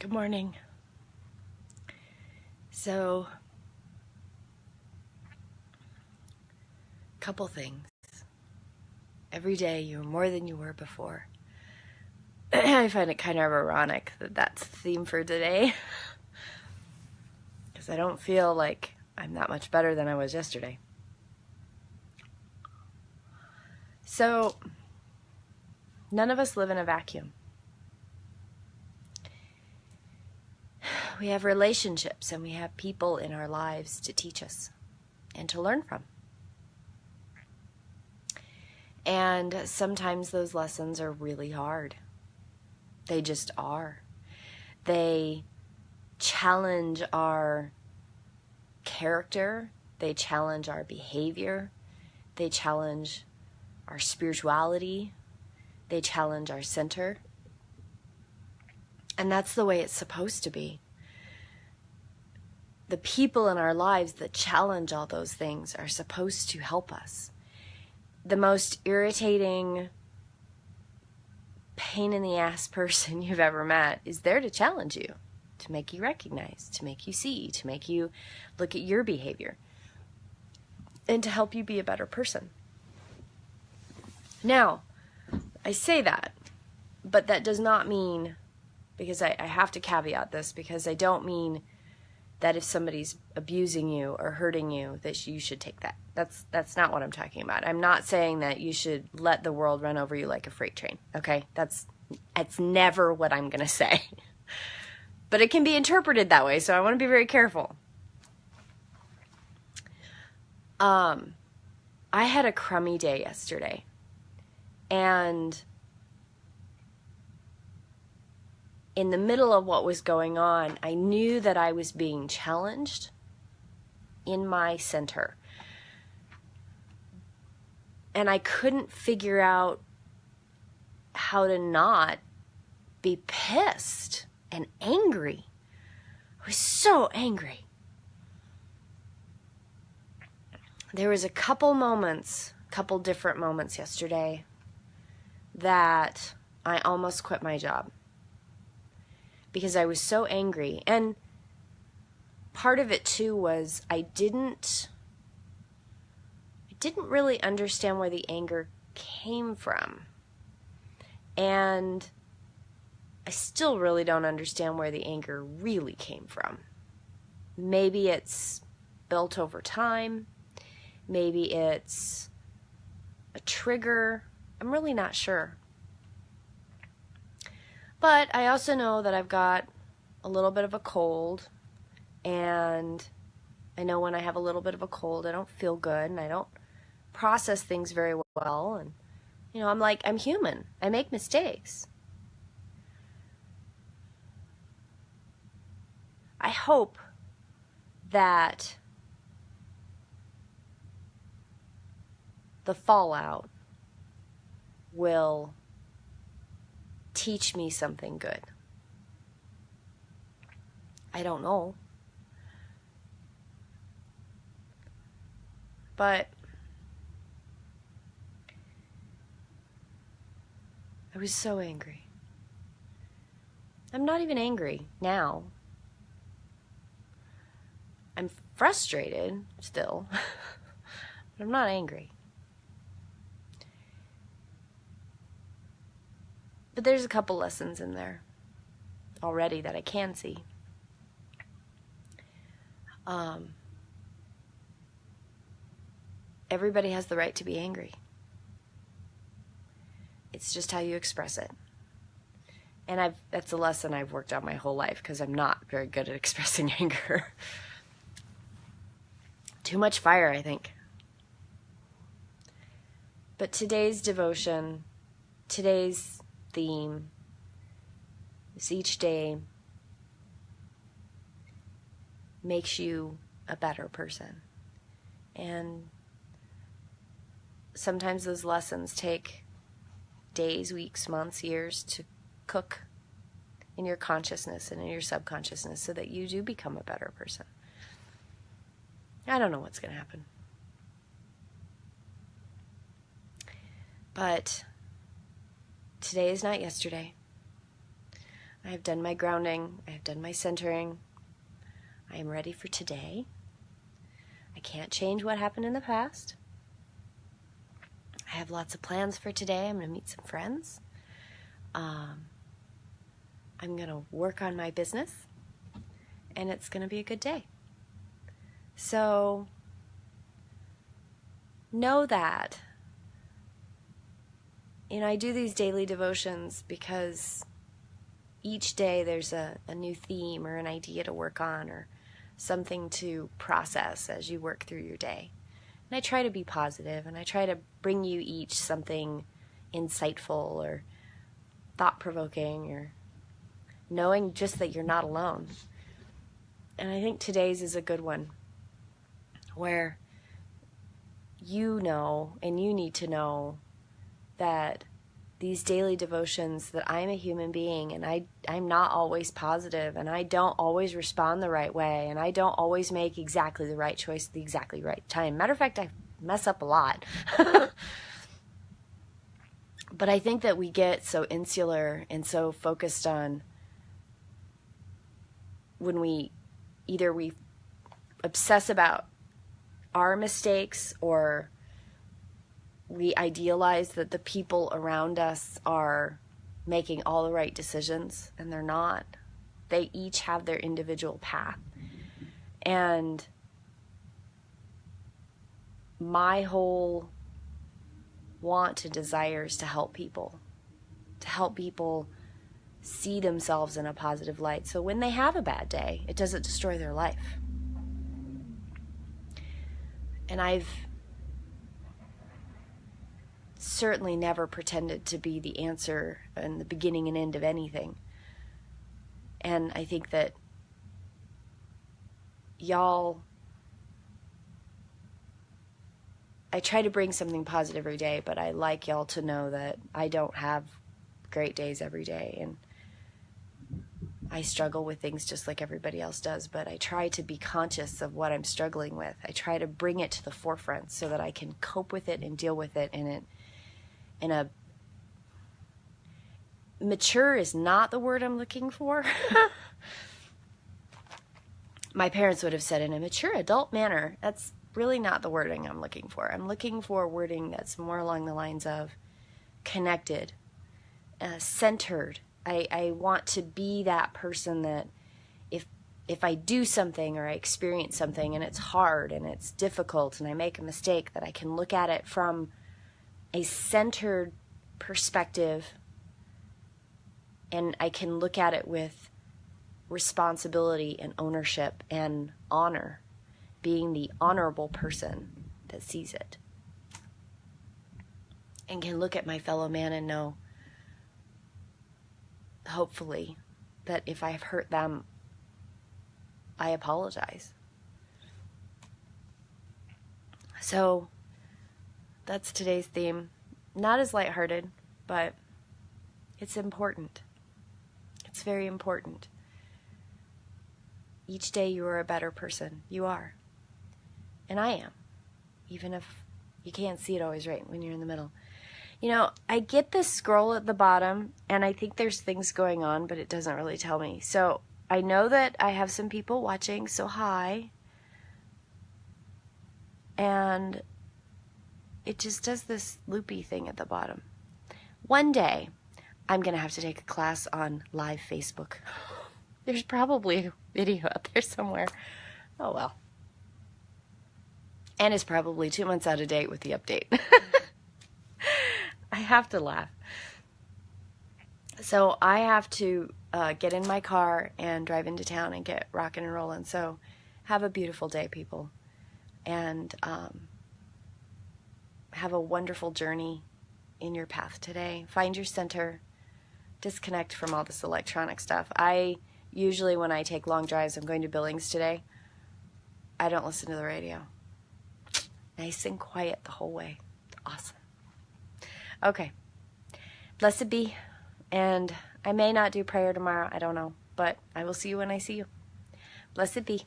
Good morning. So, couple things. Every day you're more than you were before. I find it kind of ironic that that's the theme for today. Because I don't feel like I'm that much better than I was yesterday. So, none of us live in a vacuum. We have relationships and we have people in our lives to teach us and to learn from. And sometimes those lessons are really hard. They just are. They challenge our character. They challenge our behavior. They challenge our spirituality. They challenge our center. And that's the way it's supposed to be. The people in our lives that challenge all those things are supposed to help us. The most irritating, pain-in-the-ass person you've ever met is there to challenge you, to make you recognize, to make you see, to make you look at your behavior, and to help you be a better person. Now, I say that, but that does not mean, because I have to caveat this, because I don't mean that if somebody's abusing you or hurting you, that you should take that. That's not what I'm talking about. I'm not saying that you should let the world run over you like a freight train, okay? That's never what I'm going to say. But it can be interpreted that way, so I want to be very careful. I had a crummy day yesterday. And in the middle of what was going on, I knew that I was being challenged in my center. And I couldn't figure out how to not be pissed and angry. I was so angry. There was a couple different moments yesterday that I almost quit my job. Because I was so angry. And part of it too was I didn't really understand where the anger came from. And I still really don't understand where the anger really came from. Maybe it's built over time. Maybe it's a trigger. I'm really not sure. But I also know that I've got a little bit of a cold, and I know when I have a little bit of a cold, I don't feel good, and I don't process things very well, and, I'm human. I make mistakes. I hope that the fallout will teach me something good. I don't know. But I was so angry. I'm not even angry now. I'm frustrated still, but I'm not angry. But there's a couple lessons in there already that I can see. Everybody has the right to be angry. It's just how you express it. And that's a lesson I've worked on my whole life because I'm not very good at expressing anger. Too much fire, I think. But today's devotion, today's theme is each day makes you a better person. And sometimes those lessons take days, weeks, months, years to cook in your consciousness and in your subconsciousness so that you do become a better person. I don't know what's going to happen. But today is not yesterday. I have done my grounding. I have done my centering. I am ready for today. I can't change what happened in the past. I have lots of plans for today. I'm going to meet some friends. I'm going to work on my business. And it's going to be a good day. So, know that. I do these daily devotions because each day there's a new theme or an idea to work on or something to process as you work through your day. And I try to be positive, and I try to bring you each something insightful or thought-provoking, or knowing just that you're not alone. And I think today's is a good one, where you know, and you need to know, that these daily devotions, that I'm a human being, and I'm not always positive, and I don't always respond the right way, and I don't always make exactly the right choice at the exactly right time. Matter of fact, I mess up a lot. But I think that we get so insular and so focused on when we obsess about our mistakes, or we idealize that the people around us are making all the right decisions, and they're not. They each have their individual path. And my whole want and desire is to help people see themselves in a positive light. So when they have a bad day, it doesn't destroy their life. And I've certainly never pretended to be the answer and the beginning and end of anything. And I think that I try to bring something positive every day, but I like y'all to know that I don't have great days every day, and I struggle with things just like everybody else does, but I try to be conscious of what I'm struggling with. I try to bring it to the forefront so that I can cope with it and deal with it in a mature is not the word I'm looking for. My parents would have said in a mature adult manner. That's really not the wording I'm looking for. I'm looking for wording that's more along the lines of connected, centered. I want to be that person that if I do something or I experience something and it's hard and it's difficult and I make a mistake, that I can look at it from a centered perspective, and I can look at it with responsibility and ownership and honor, being the honorable person that sees it, and can look at my fellow man and know, hopefully, that if I've hurt them, I apologize. So that's today's theme. Not as lighthearted, but it's important. It's very important. Each day you are a better person. You are. And I am. Even if you can't see it always right when you're in the middle. I get this scroll at the bottom, and I think there's things going on, but it doesn't really tell me. So I know that I have some people watching, so hi. And it just does this loopy thing at the bottom. One day, I'm going to have to take a class on live Facebook. There's probably a video out there somewhere. Oh well. And it's probably 2 months out of date with the update. I have to laugh. So I have to get in my car and drive into town and get rocking and rolling. So have a beautiful day, people. And have a wonderful journey in your path today. Find your center. Disconnect from all this electronic stuff. I usually, when I take long drives, I'm going to Billings today, I don't listen to the radio. Nice and quiet the whole way. Awesome. Okay. Blessed be. And I may not do prayer tomorrow. I don't know. But I will see you when I see you. Blessed be.